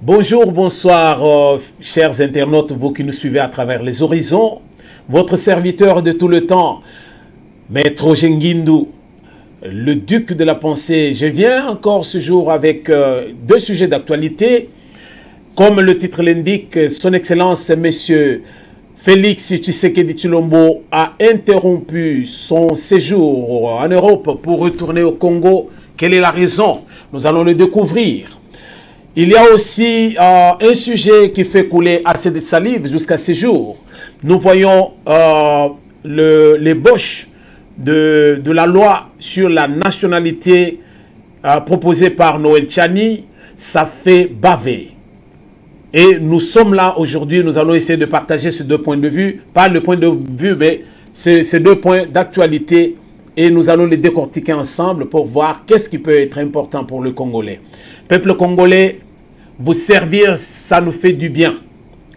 Bonjour, bonsoir, chers internautes, vous qui nous suivez à travers les horizons. Votre serviteur de tout le temps, Maître Ojengindu, le duc de la pensée. Je viens encore ce jour avec deux sujets d'actualité. Comme le titre l'indique, son Excellence, Monsieur Félix Tshisekedi Tshilombo, a interrompu son séjour en Europe pour retourner au Congo. Quelle est la raison? Nous allons le découvrir. Il y a aussi un sujet qui fait couler assez de salive jusqu'à ce jour. Nous voyons l'ébauche de la loi sur la nationalité proposée par Noël Tchani. Ça fait baver. Et nous sommes là aujourd'hui, nous allons essayer de partager ces deux points de vue. Pas le point de vue, mais ces deux points d'actualité. Et nous allons les décortiquer ensemble pour voir qu'est-ce qui peut être important pour le Congolais. Peuple congolais, vous servir, ça nous fait du bien.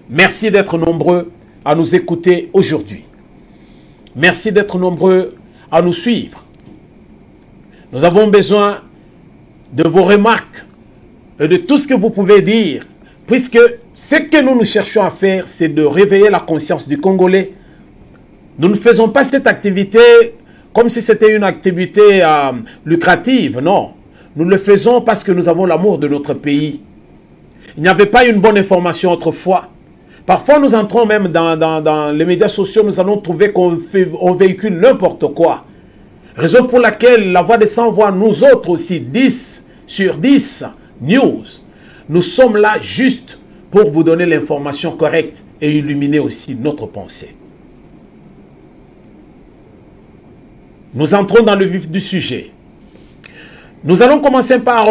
Merci d'être nombreux à nous écouter aujourd'hui. Merci d'être nombreux à nous suivre. Nous avons besoin de vos remarques et de tout ce que vous pouvez dire, puisque ce que nous cherchons à faire, c'est de réveiller la conscience du Congolais. Nous ne faisons pas cette activité comme si c'était une activité lucrative, non. Nous le faisons parce que nous avons l'amour de notre pays. Il n'y avait pas une bonne information autrefois. Parfois, nous entrons même dans les médias sociaux, nous allons trouver qu'on véhicule n'importe quoi. Raison pour laquelle la voix des sans-voix, nous autres aussi, 10 sur 10 news, nous sommes là juste pour vous donner l'information correcte et illuminer aussi notre pensée. Nous entrons dans le vif du sujet. Nous allons commencer par,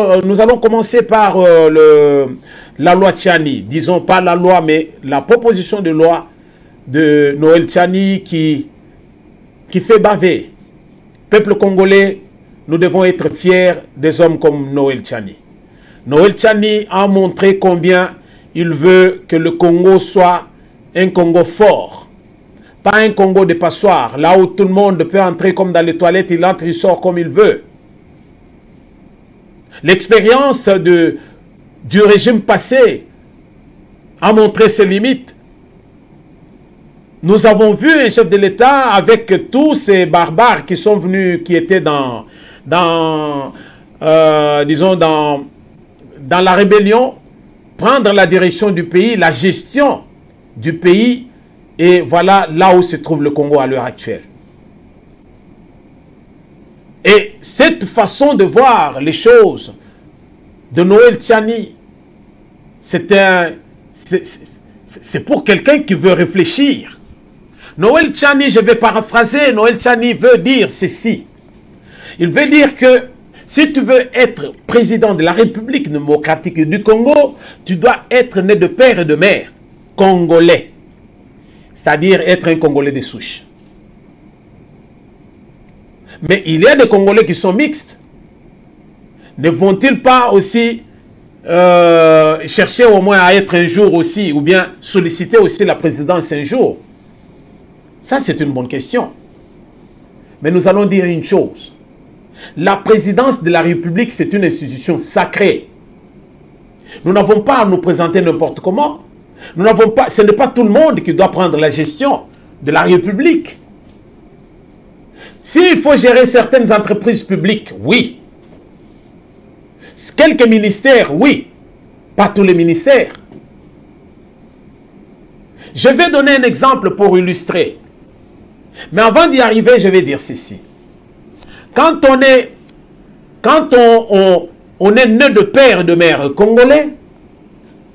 la loi Tchani. Disons pas la loi, mais la proposition de loi de Noël Tchani qui fait baver. Peuple congolais, nous devons être fiers des hommes comme Noël Tchani. Noël Tchani a montré combien il veut que le Congo soit un Congo fort. Pas un Congo de passoire, là où tout le monde peut entrer comme dans les toilettes, il entre, il sort comme il veut. L'expérience du régime passé a montré ses limites. Nous avons vu un chef de l'État avec tous ces barbares qui sont venus, qui étaient dans la rébellion, prendre la direction du pays, la gestion du pays. Et voilà là où se trouve le Congo à l'heure actuelle. Et cette façon de voir les choses de Noël Tchani, c'est pour quelqu'un qui veut réfléchir. Noël Tchani, je vais paraphraser, Noël Tchani veut dire ceci. Il veut dire que si tu veux être président de la République démocratique du Congo, tu dois être né de père et de mère congolais. C'est-à-dire être un Congolais de souche. Mais il y a des Congolais qui sont mixtes. Ne vont-ils pas aussi chercher au moins à être un jour aussi, ou bien solliciter aussi la présidence un jour? Ça, c'est une bonne question. Mais nous allons dire une chose. La présidence de la République, c'est une institution sacrée. Nous n'avons pas à nous présenter n'importe comment. Nous n'avons pas, ce n'est pas tout le monde qui doit prendre la gestion de la République. S'il faut gérer certaines entreprises publiques, oui. Quelques ministères, oui. Pas tous les ministères. Je vais donner un exemple pour illustrer. Mais avant d'y arriver, je vais dire ceci. Quand on est né de père et de mère congolais,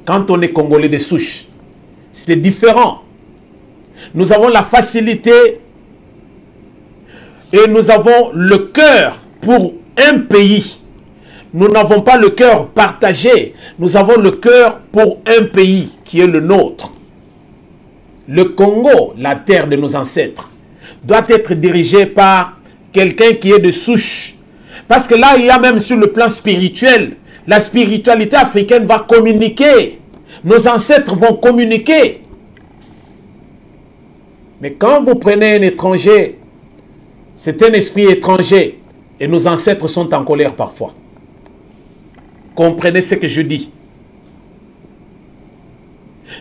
quand on est Congolais de souche, c'est différent. Nous avons la facilité et nous avons le cœur pour un pays. Nous n'avons pas le cœur partagé. Nous avons le cœur pour un pays qui est le nôtre. Le Congo, la terre de nos ancêtres, doit être dirigé par quelqu'un qui est de souche. Parce que là, il y a même sur le plan spirituel, la spiritualité africaine va communiquer. Nos ancêtres vont communiquer. Mais quand vous prenez un étranger, c'est un esprit étranger. Et nos ancêtres sont en colère parfois. Comprenez ce que je dis.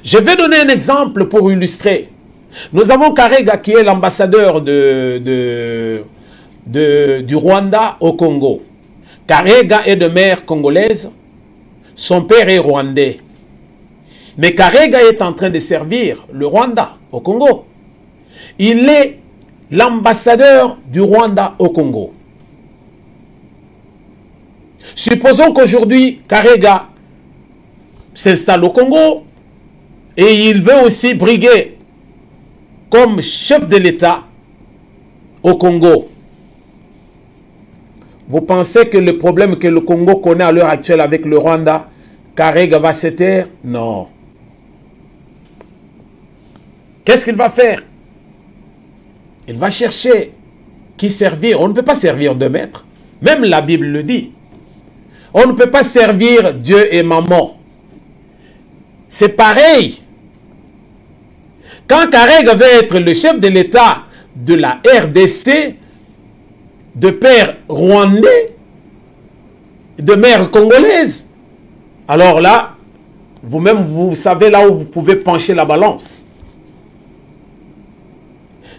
Je vais donner un exemple pour illustrer. Nous avons Karega qui est l'ambassadeur du Rwanda au Congo. Karega est de mère congolaise. Son père est rwandais. Mais Karega est en train de servir le Rwanda au Congo. Il est l'ambassadeur du Rwanda au Congo. Supposons qu'aujourd'hui, Karega s'installe au Congo et il veut aussi briguer comme chef de l'État au Congo. Vous pensez que le problème que le Congo connaît à l'heure actuelle avec le Rwanda, Karega va se taire? Non. Qu'est-ce qu'il va faire? Il va chercher qui servir. On ne peut pas servir deux maîtres. Même la Bible le dit. On ne peut pas servir Dieu et Maman. C'est pareil. Quand Karega veut être le chef de l'État de la RDC, de père rwandais, de mère congolaise, alors là, vous-même, vous savez là où vous pouvez pencher la balance.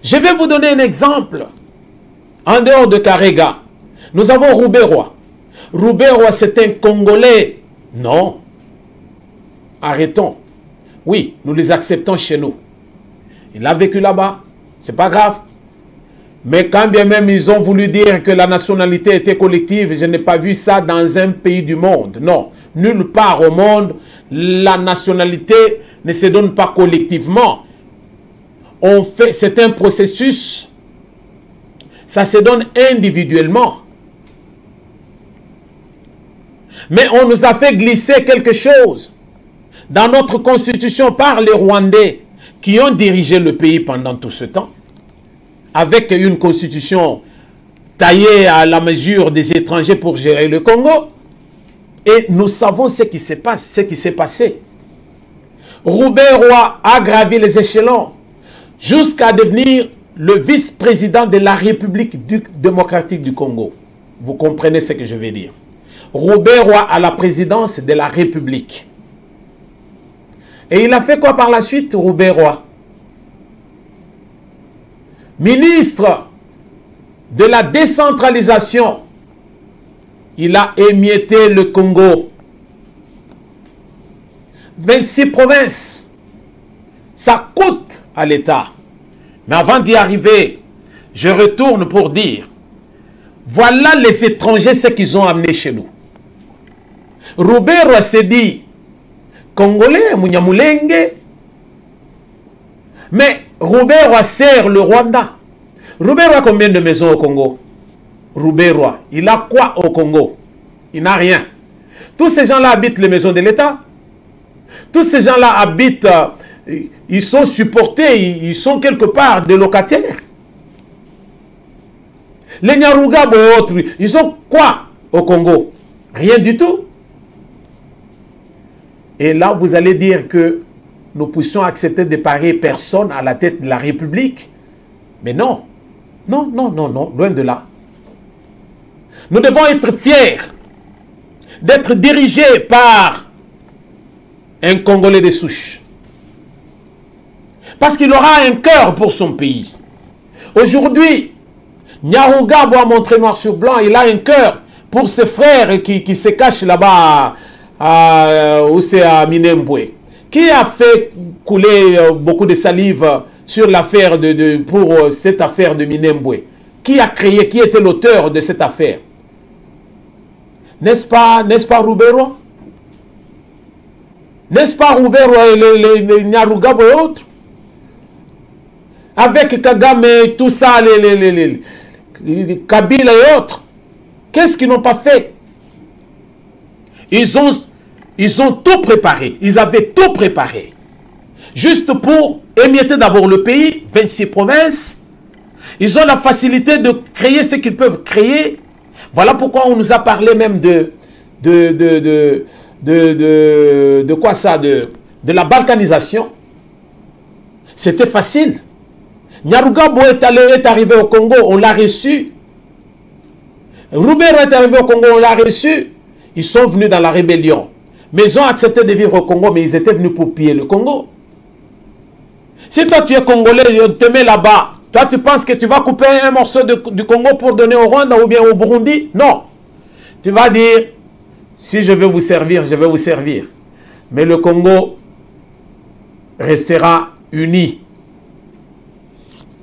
Je vais vous donner un exemple. En dehors de Karega, nous avons Rouberois. Rouberois, c'est un Congolais. Non. Arrêtons. Oui, nous les acceptons chez nous. Il a vécu là-bas. C'est pas grave. Mais quand bien même ils ont voulu dire que la nationalité était collective, je n'ai pas vu ça dans un pays du monde. Non. Nulle part au monde, la nationalité ne se donne pas collectivement. C'est un processus. Ça se donne individuellement. Mais on nous a fait glisser quelque chose dans notre constitution par les Rwandais qui ont dirigé le pays pendant tout ce temps, avec une constitution taillée à la mesure des étrangers pour gérer le Congo. Et nous savons ce qui s'est passé. Rouberois a gravi les échelons jusqu'à devenir le vice-président de la République démocratique du Congo. Vous comprenez ce que je veux dire. Rouberois à la présidence de la République. Et il a fait quoi par la suite, Rouberois? Ministre de la décentralisation. Il a émietté le Congo. 26 provinces. Ça coûte à l'État. Mais avant d'y arriver, je retourne pour dire, voilà les étrangers ce qu'ils ont amené chez nous. Rouberois s'est dit, Congolais, Munyamulenge, mais Rouberois sert le Rwanda. Rouberois a combien de maisons au Congo? Rouberois, il a quoi au Congo? Il n'a rien. Tous ces gens-là habitent les maisons de l'État. Tous ces gens-là habitent, ils sont supportés, ils sont quelque part des locataires. Les Nyarugabo et autres, ils ont quoi au Congo? Rien du tout. Et là, vous allez dire que nous puissions accepter de pareilles personnes à la tête de la République. Mais non. Non, non, non, non, loin de là. Nous devons être fiers d'être dirigés par un Congolais de souche. Parce qu'il aura un cœur pour son pays. Aujourd'hui, Nyarugabo a montré noir sur blanc, il a un cœur pour ses frères qui se cachent là-bas où c'est à Minembwe. Qui a fait couler beaucoup de salive sur l'affaire pour cette affaire de Minembwe? Qui a créé, qui était l'auteur de cette affaire? N'est-ce pas Rouberois? N'est-ce pas Rouberois et les Nyarugabo et autres? Avec Kagame et tout ça, les Kabila et autres, qu'est-ce qu'ils n'ont pas fait? Ils ont tout préparé. Ils avaient tout préparé. Juste pour émietter d'abord le pays, 26 provinces. Ils ont la facilité de créer ce qu'ils peuvent créer. Voilà pourquoi on nous a parlé même de quoi ça? De la balkanisation. C'était facile. Nyarugabo est arrivé au Congo, on l'a reçu. Rouberois est arrivé au Congo, on l'a reçu. Ils sont venus dans la rébellion. Mais ils ont accepté de vivre au Congo, mais ils étaient venus pour piller le Congo. Si toi tu es Congolais, on te met là-bas, toi tu penses que tu vas couper un morceau du Congo pour donner au Rwanda ou bien au Burundi? Non. Tu vas dire, si je veux vous servir, je vais vous servir. Mais le Congo restera uni.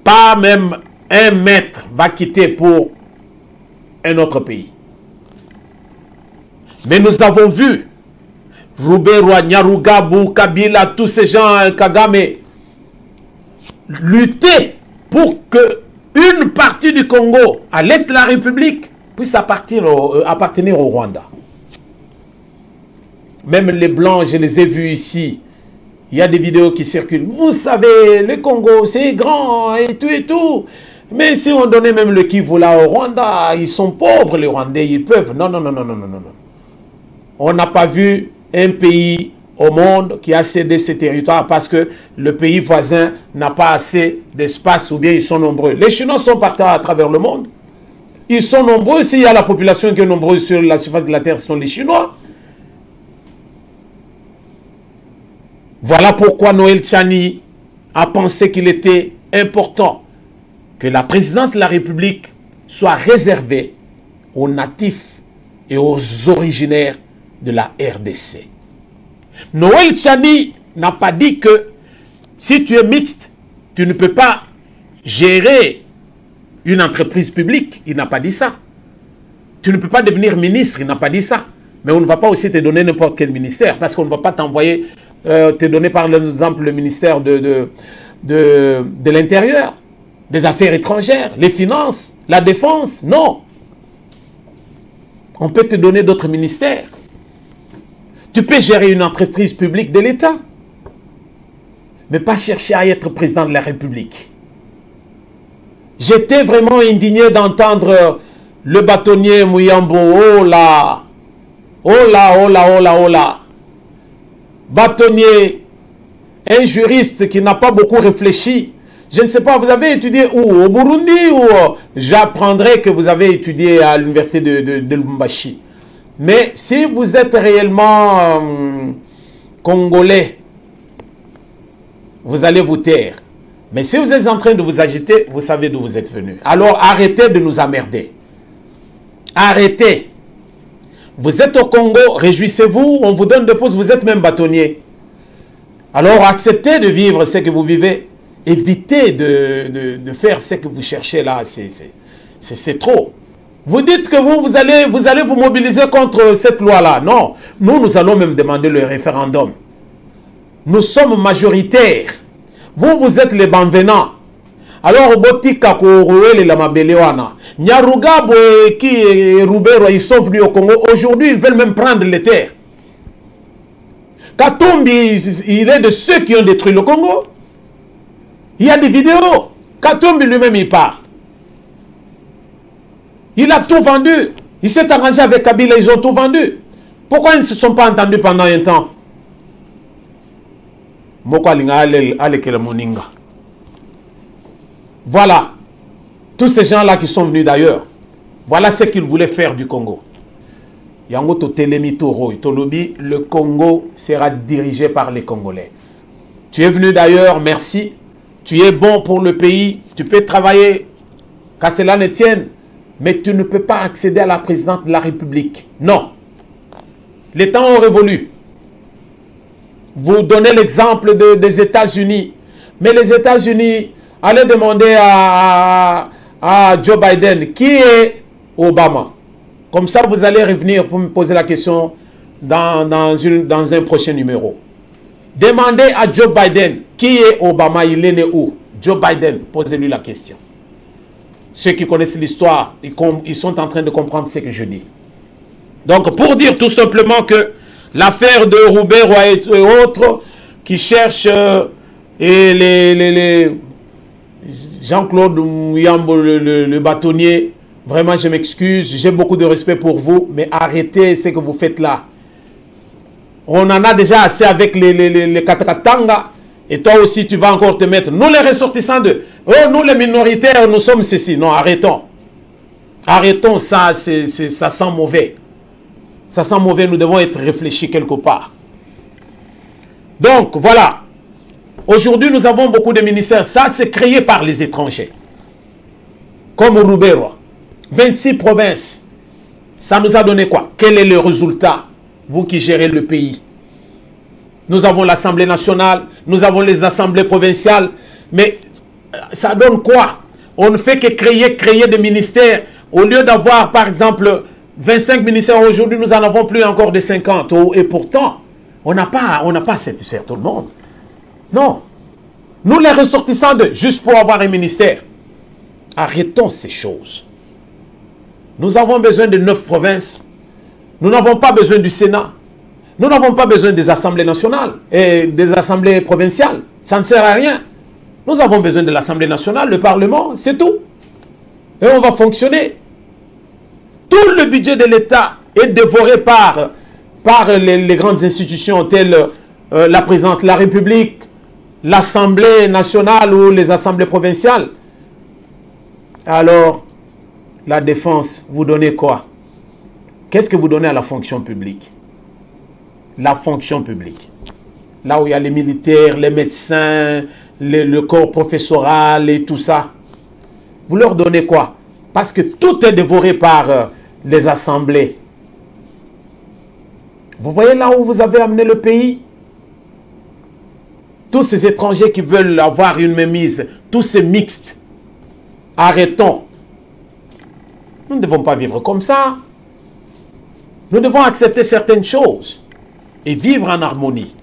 Pas même un mètre va quitter pour un autre pays. Mais nous avons vu Rouberwa, Nyarugabo, Kabila, tous ces gens, Kagame, lutter pour que une partie du Congo, à l'est de la République, puisse appartenir au Rwanda. Même les Blancs, je les ai vus ici. Il y a des vidéos qui circulent. Vous savez, le Congo, c'est grand et tout. Mais si on donnait même le Kivu là au Rwanda, ils sont pauvres, les Rwandais, ils peuvent. Non. On n'a pas vu un pays au monde qui a cédé ses territoires parce que le pays voisin n'a pas assez d'espace ou bien ils sont nombreux. Les Chinois sont partis à travers le monde. Ils sont nombreux. S'il y a la population qui est nombreuse sur la surface de la Terre, ce sont les Chinois. Voilà pourquoi Noël Tchani a pensé qu'il était important que la présidence de la République soit réservée aux natifs et aux originaires de la RDC. Noël Tchani n'a pas dit que si tu es mixte, tu ne peux pas gérer une entreprise publique. Il n'a pas dit ça. Tu ne peux pas devenir ministre. Il n'a pas dit ça. Mais on ne va pas aussi te donner n'importe quel ministère parce qu'on ne va pas t'envoyer, te donner par exemple le ministère de l'Intérieur, des Affaires étrangères, les finances, la défense. Non. On peut te donner d'autres ministères. Tu peux gérer une entreprise publique de l'État, mais pas chercher à être président de la République. J'étais vraiment indigné d'entendre le bâtonnier Muyambo. Oh là, bâtonnier, un juriste qui n'a pas beaucoup réfléchi. Je ne sais pas, vous avez étudié où? Au Burundi ou j'apprendrai que vous avez étudié à l'université de Lubumbashi. Mais si vous êtes réellement congolais, vous allez vous taire. Mais si vous êtes en train de vous agiter, vous savez d'où vous êtes venu. Alors arrêtez de nous emmerder. Arrêtez. Vous êtes au Congo, réjouissez-vous, on vous donne des postes, vous êtes même bâtonnier. Alors acceptez de vivre ce que vous vivez. Évitez de faire ce que vous cherchez là. C'est trop. Vous dites que vous allez vous mobiliser contre cette loi-là. Non. Nous allons même demander le référendum. Nous sommes majoritaires. Vous êtes les banvenants. Alors, Botika Kourouel la Mabelewana. Nyarugabo et Rouberwa, ils sont venus au Congo. Aujourd'hui, ils veulent même prendre les terres. Katumbi, il est de ceux qui ont détruit le Congo. Il y a des vidéos. Katumbi lui-même, il parle. Il a tout vendu. Il s'est arrangé avec Kabila, ils ont tout vendu. Pourquoi ils ne se sont pas entendus pendant un temps? Voilà. Tous ces gens-là qui sont venus d'ailleurs. Voilà ce qu'ils voulaient faire du Congo. Le Congo sera dirigé par les Congolais. Tu es venu d'ailleurs, merci. Tu es bon pour le pays. Tu peux travailler, qu'à cela ne tienne. Mais tu ne peux pas accéder à la présidence de la République. Non. Les temps ont révolu. Vous donnez l'exemple des États-Unis. Mais les États-Unis, allez demander à Joe Biden qui est Obama. Comme ça, vous allez revenir pour me poser la question dans un prochain numéro. Demandez à Joe Biden qui est Obama, il est né où? Joe Biden, posez-lui la question. Ceux qui connaissent l'histoire, ils sont en train de comprendre ce que je dis. Donc, pour dire tout simplement que l'affaire de Rouberwa et autres qui cherchent et Jean-Claude Muyambo, le bâtonnier, vraiment, je m'excuse, j'ai beaucoup de respect pour vous, mais arrêtez ce que vous faites là. On en a déjà assez avec les Katanga, et toi aussi, tu vas encore te mettre. Nous, les ressortissants nous, les minoritaires, nous sommes ceci. Non, arrêtons. Arrêtons ça, ça sent mauvais. Ça sent mauvais, nous devons être réfléchis quelque part. Donc, voilà. Aujourd'hui, nous avons beaucoup de ministères. Ça, c'est créé par les étrangers. Comme au Rubero. 26 provinces. Ça nous a donné quoi? Quel est le résultat? Vous qui gérez le pays. Nous avons l'Assemblée nationale, nous avons les assemblées provinciales. Mais ça donne quoi? On ne fait que créer des ministères. Au lieu d'avoir, par exemple, 25 ministères, aujourd'hui, nous n'en avons plus encore de 50. Et pourtant, on n'a pas satisfait tout le monde. Non. Nous, les ressortissants juste pour avoir un ministère. Arrêtons ces choses. Nous avons besoin de 9 provinces. Nous n'avons pas besoin du Sénat. Nous n'avons pas besoin des assemblées nationales et des assemblées provinciales. Ça ne sert à rien. Nous avons besoin de l'Assemblée nationale, le Parlement, c'est tout. Et on va fonctionner. Tout le budget de l'État est dévoré par les grandes institutions telles la présidence de la République, l'Assemblée nationale ou les assemblées provinciales. Alors, la défense, vous donnez quoi? Qu'est-ce que vous donnez à la fonction publique? La fonction publique. Là où il y a les militaires, les médecins, le corps professoral et tout ça. Vous leur donnez quoi? Parce que tout est dévoré par les assemblées. Vous voyez là où vous avez amené le pays? Tous ces étrangers qui veulent avoir une mainmise, tous ces mixtes. Arrêtons. Nous ne devons pas vivre comme ça. Nous devons accepter certaines choses et vivre en harmonie.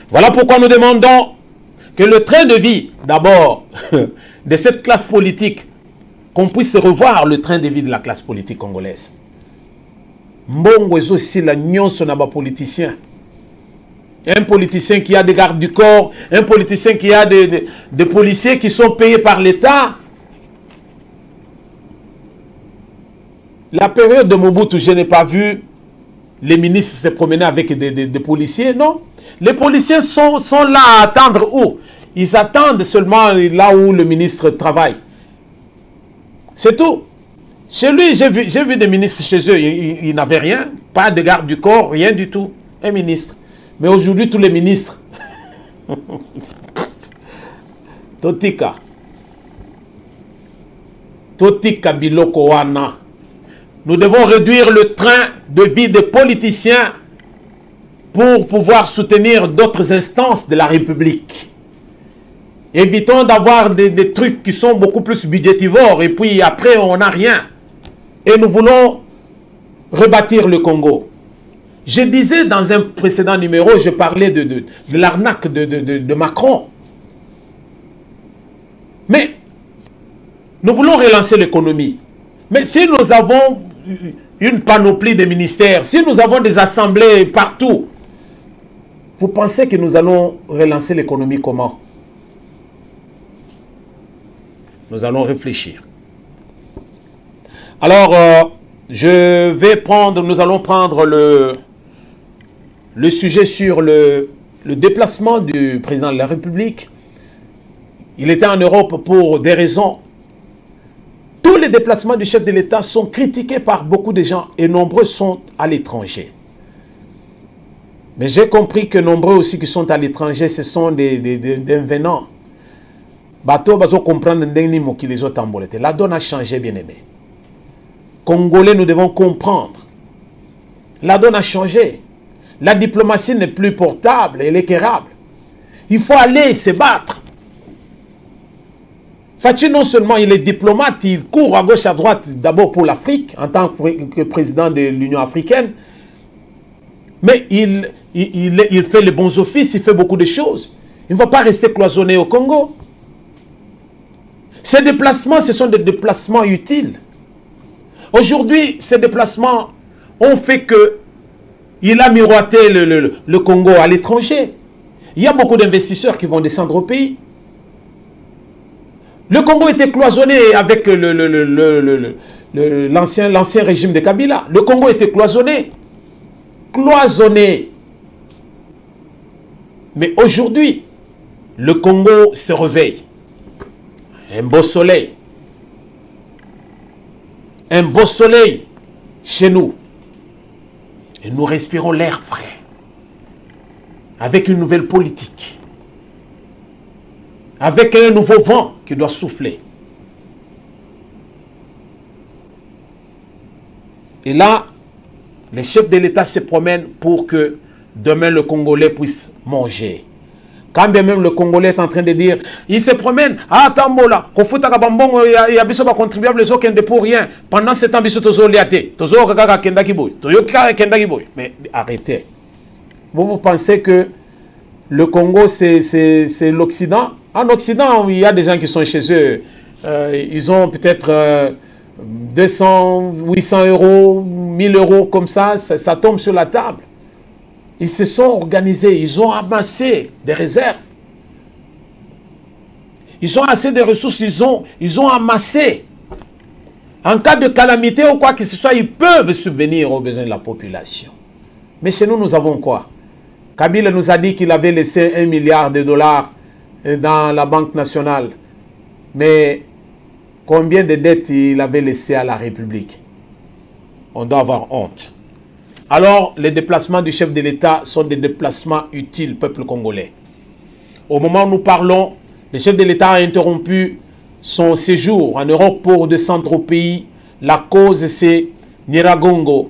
Voilà pourquoi nous demandons que le train de vie, d'abord, de cette classe politique, qu'on puisse revoir le train de vie de la classe politique congolaise. Mbongo est aussi la nyonso na ba politicien. Un politicien qui a des gardes du corps, un politicien qui a des policiers qui sont payés par l'État. La période de Mobutu, je n'ai pas vu les ministres se promener avec des policiers, non. Les policiers sont là à attendre où? Ils attendent seulement là où le ministre travaille. C'est tout. Chez lui, j'ai vu des ministres chez eux, ils n'avaient rien, pas de garde du corps, rien du tout. Un ministre. Mais aujourd'hui, tous les ministres. Totika. Totika biloko wana. Nous devons réduire le train de vie des politiciens pour pouvoir soutenir d'autres instances de la République. Évitons d'avoir des trucs qui sont beaucoup plus budgétivores et puis après on n'a rien. Et nous voulons rebâtir le Congo. Je disais dans un précédent numéro, je parlais de l'arnaque de Macron. Mais nous voulons relancer l'économie. Mais si nous avons une panoplie de ministères, si nous avons des assemblées partout, vous pensez que nous allons relancer l'économie comment? Nous allons réfléchir. Alors, nous allons prendre le sujet sur le déplacement du président de la République. Il était en Europe pour des raisons. Tous les déplacements du chef de l'État sont critiqués par beaucoup de gens et nombreux sont à l'étranger. Mais j'ai compris que nombreux aussi qui sont à l'étranger, ce sont des venants. Bateau, bateau comprendre qui les autres emboletés. La donne a changé, bien aimé. Congolais, nous devons comprendre. La donne a changé. La diplomatie n'est plus portable, elle est quérable. Il faut aller se battre. Fachi, non seulement il est diplomate, il court à gauche, à droite, d'abord pour l'Afrique, en tant que président de l'Union africaine, mais il fait les bons offices, il fait beaucoup de choses. Il ne va pas rester cloisonné au Congo. Ces déplacements, ce sont des déplacements utiles. Aujourd'hui, ces déplacements ont fait qu'il a miroité le Congo à l'étranger. Il y a beaucoup d'investisseurs qui vont descendre au pays. Le Congo était cloisonné avec l'ancien régime de Kabila. Le Congo était cloisonné. Cloisonné. Mais aujourd'hui, le Congo se réveille. Un beau soleil. un beau soleil chez nous. Et nous respirons l'air frais. Avec une nouvelle politique. Avec un nouveau vent qui doit souffler. Et là, les chefs de l'État se promènent pour que demain le Congolais puisse manger. Quand bien même le Congolais est en train de dire, il se promène, ah, tambola, kofuta kabambongo, il y a besoin de contribuables, les autres pour rien. Pendant ce temps, ils sont liatés. Mais arrêtez. Vous pensez que le Congo, c'est l'Occident? En Occident, il y a des gens qui sont chez eux. Ils ont peut-être 200, 800 euros, 1000 euros comme ça tombe sur la table. Ils se sont organisés, ils ont amassé des réserves. Ils ont assez de ressources, ils ont amassé. En cas de calamité ou quoi que ce soit, ils peuvent subvenir aux besoins de la population. Mais chez nous, nous avons quoi? Kabila nous a dit qu'il avait laissé 1 milliard de dollars dans la Banque nationale. Mais combien de dettes il avait laissé à la République? On doit avoir honte. Alors, les déplacements du chef de l'État sont des déplacements utiles, peuple congolais. Au moment où nous parlons, le chef de l'État a interrompu son séjour en Europe pour descendre au pays. La cause, c'est Nyiragongo,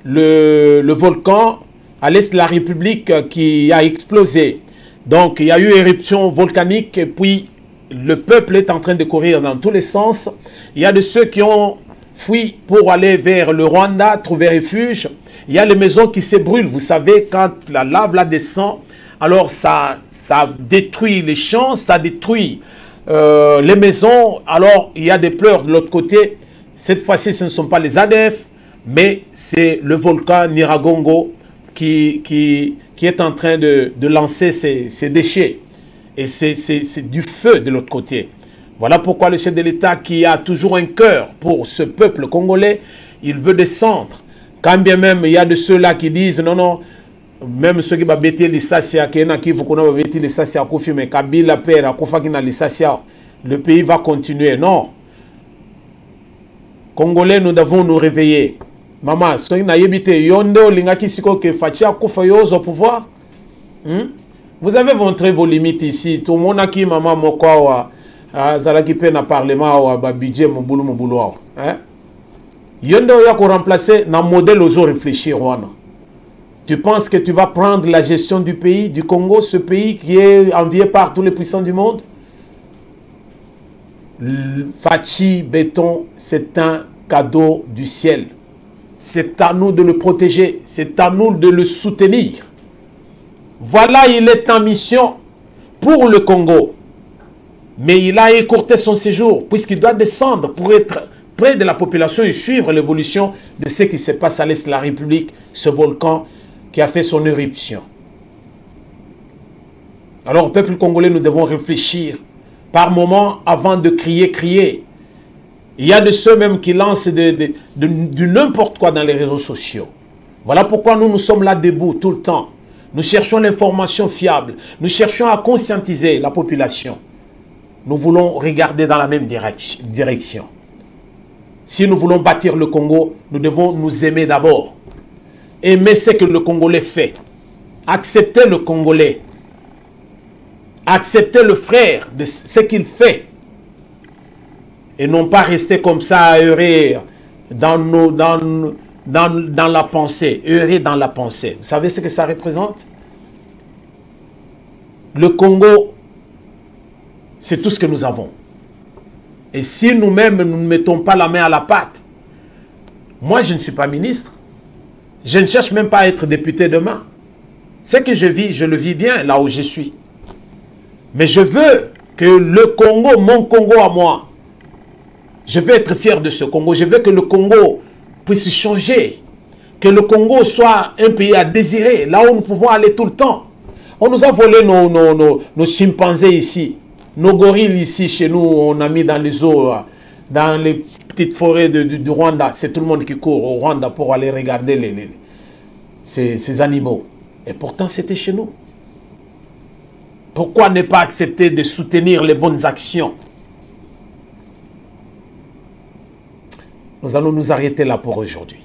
le volcan à l'est de la République qui a explosé. Donc, il y a eu éruption volcanique et puis le peuple est en train de courir dans tous les sens. Il y a de ceux qui ont fui pour aller vers le Rwanda, trouver refuge. Il y a les maisons qui se brûlent. Vous savez, quand la lave là descend, alors ça détruit les champs, ça détruit les maisons. Alors, il y a des pleurs de l'autre côté. Cette fois-ci, ce ne sont pas les ADF, mais c'est le volcan Nyiragongo qui est en train de lancer ses déchets. Et c'est du feu de l'autre côté. Voilà pourquoi le chef de l'État, qui a toujours un cœur pour ce peuple congolais, il veut descendre. Quand bien même il y a de ceux-là qui disent non, non, même ceux qui vont bêter les sassias, qui vont bêter les sassias, mais Kabila père, le pays va continuer. Non. Congolais, nous devons nous réveiller. Maman, ce qui n'a pas yondo lingaki siko que Fatia Koufa yozo au pouvoir. Vous avez montré vos limites ici. Tout le monde a qui maman mokwa Zalaki Pena parlement ou budget mon hein? Yondo ya ko remplacer na modèle aux réfléchir Rwanda. Tu penses que tu vas prendre la gestion du pays, du Congo, ce pays qui est envié par tous les puissants du monde? Fachi béton, c'est un cadeau du ciel. C'est à nous de le protéger, c'est à nous de le soutenir. Voilà, il est en mission pour le Congo. Mais il a écourté son séjour puisqu'il doit descendre pour être près de la population et suivre l'évolution de ce qui se passe à l'est de la République, ce volcan qui a fait son éruption. Alors, au peuple congolais, nous devons réfléchir par moments avant de crier. Il y a de ceux même qui lancent du n'importe quoi dans les réseaux sociaux. Voilà pourquoi nous sommes là debout tout le temps. Nous cherchons l'information fiable. Nous cherchons à conscientiser la population. Nous voulons regarder dans la même direction. Si nous voulons bâtir le Congo, nous devons nous aimer d'abord. Aimer ce que le Congolais fait. Accepter le Congolais. Accepter le frère de ce qu'il fait. Et non pas rester comme ça à errer dans la pensée. Errer dans la pensée. Vous savez ce que ça représente? Le Congo, c'est tout ce que nous avons. Et si nous-mêmes, nous ne mettons pas la main à la pâte, moi je ne suis pas ministre. Je ne cherche même pas à être député demain. Ce que je vis, je le vis bien là où je suis. Mais je veux que le Congo, mon Congo à moi, je veux être fier de ce Congo. Je veux que le Congo puisse changer. Que le Congo soit un pays à désirer, là où nous pouvons aller tout le temps. On nous a volé nos chimpanzés ici. Nos gorilles ici, chez nous, on a mis dans les eaux, dans les petites forêts du Rwanda. C'est tout le monde qui court au Rwanda pour aller regarder ces animaux. Et pourtant, c'était chez nous. Pourquoi ne pas accepter de soutenir les bonnes actions? Nous allons nous arrêter là pour aujourd'hui.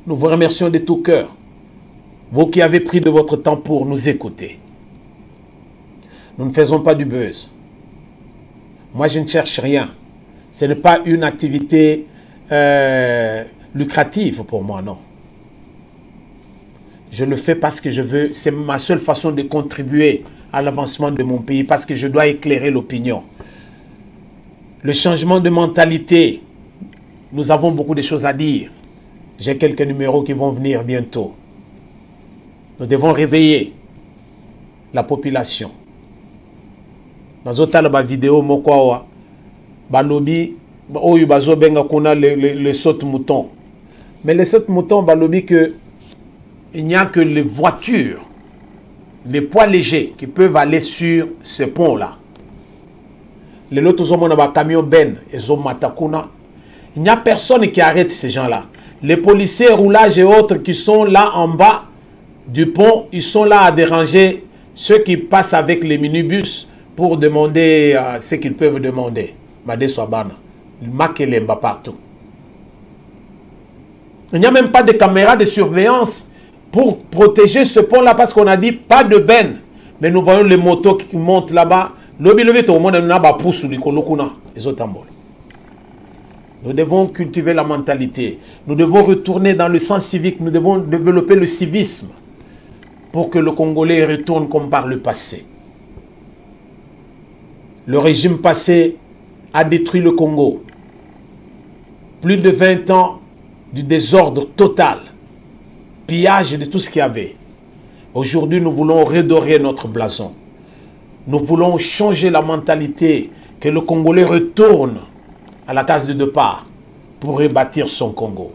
Nous vous remercions de tout cœur, vous qui avez pris de votre temps pour nous écouter. Nous ne faisons pas du buzz. Moi, je ne cherche rien. Ce n'est pas une activité lucrative pour moi, non. Je le fais parce que je veux, c'est ma seule façon de contribuer à l'avancement de mon pays, parce que je dois éclairer l'opinion. Le changement de mentalité, nous avons beaucoup de choses à dire. J'ai quelques numéros qui vont venir bientôt. Nous devons réveiller la population. Dans une vidéo, balobi, le saute mouton. Mais le saute mouton, balobi que il n'y a que les voitures, les poids légers qui peuvent aller sur ce pont-là. Les autres ont un camion ben et matakuna. Il n'y a personne qui arrête ces gens-là. Les policiers roulage et autres qui sont là en bas du pont, ils sont là à déranger ceux qui passent avec les minibus pour demander ce qu'ils peuvent demander. Made Swabana, Makelemba partout. Il n'y a même pas de caméras de surveillance pour protéger ce pont-là parce qu'on a dit pas de ben. Mais nous voyons les motos qui montent là-bas. Nous devons cultiver la mentalité. Nous devons retourner dans le sens civique. Nous devons développer le civisme pour que le Congolais retourne comme par le passé. Le régime passé a détruit le Congo. Plus de 20 ans du désordre total, pillage de tout ce qu'il y avait. Aujourd'hui, nous voulons redorer notre blason. Nous voulons changer la mentalité, que le Congolais retourne à la case de départ pour rebâtir son Congo.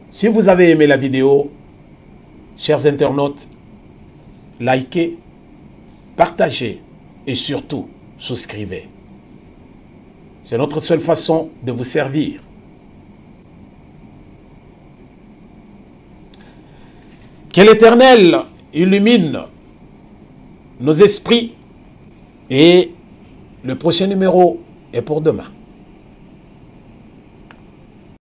Si vous avez aimé la vidéo, chers internautes, likez, partagez et surtout souscrivez. C'est notre seule façon de vous servir. Que l'Éternel illumine nos esprits et le prochain numéro est pour demain.